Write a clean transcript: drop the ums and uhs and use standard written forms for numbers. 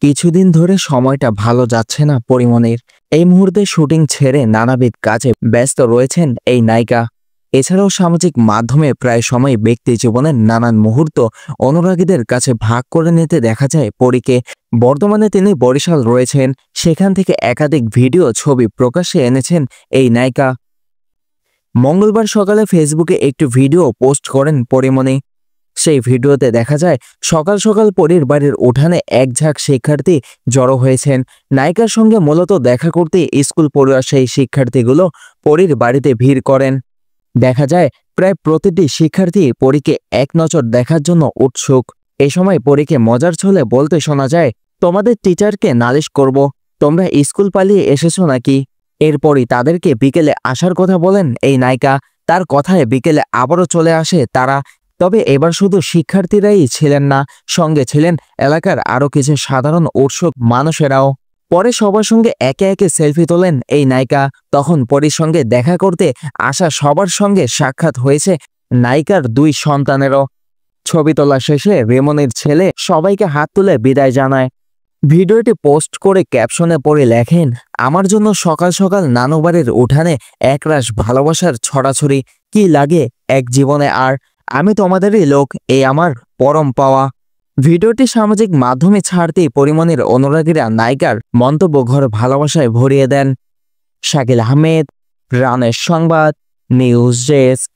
কিছুদিন ধরে সময়টা ভালো যাচ্ছে না পরিমণির। এই মুহূর্তে শুটিং ছেড়ে নানাবিধ কাজে ব্যস্ত রয়েছেন এই নায়িকা। এছাড়াও সামাজিক মাধ্যমে প্রায় সময় ব্যক্তি জীবনের নানান মুহূর্ত অনুরাগীদের কাছে ভাগ করে নিতে দেখা যায় পরীকে। বর্তমানে তিনি বরিশাল রয়েছেন, সেখান থেকে একাধিক ভিডিও ছবি প্রকাশ্যে এনেছেন এই নায়িকা। মঙ্গলবার সকালে ফেসবুকে একটি ভিডিও পোস্ট করেন পরিমণি। সেই ভিডিওতে দেখা যায় সকাল সকাল পরীর বাড়ির উঠানে এক ঝাঁক শিক্ষার্থী জড়ো হয়েছেন। নায়িকার সঙ্গে মূলত দেখা করতে স্কুল পড়ুয়া সেই শিক্ষার্থীগুলো পরীর বাড়িতে ভিড় করেন। দেখা যায় প্রায় প্রতিটি শিক্ষার্থী পরীকে এক নজর দেখার জন্য উৎসুক। এ সময় পরীকে মজার ছলে বলতে শোনা যায়, তোমাদের টিচারকে নালিশ করব, তোমরা স্কুল পালিয়ে এসেছো নাকি। এরপরই তাদেরকে বিকেলে আসার কথা বলেন এই নায়িকা। তার কথায় বিকেলে আবারও চলে আসে তারা। তবে এবার শুধু শিক্ষার্থীরাই ছিলেন না, সঙ্গে ছিলেন এলাকার আরও কিছু সাধারণ উৎসুক মানুষেরাও। পরে সবার সঙ্গে একে একে সেলফি তোলেন এই নায়িকা। তখন পরীর সঙ্গে দেখা করতে আসা সবার সঙ্গে সাক্ষাৎ হয়েছে নায়িকার দুই সন্তানেরও। ছবি তোলা শেষে রেমনের ছেলে সবাইকে হাত তুলে বিদায় জানায়। ভিডিওটি পোস্ট করে ক্যাপশনে পড়ে লেখেন, আমার জন্য সকাল সকাল নানুবাড়ির উঠানে একরাশ ভালোবাসার ছড়াছড়ি, কি লাগে এক জীবনে আর, আমি তোমাদেরই লোক, এই আমার পরম পাওয়া। ভিডিওটি সামাজিক মাধ্যমে ছাড়তেই পরিমণির অনুরাগীরা নায়িকার মন্তব্য ঘর ভালোবাসায় ভরিয়ে দেন। শাকিল আহমেদ, রানের সংবাদ, নিউজ ডেস্ক।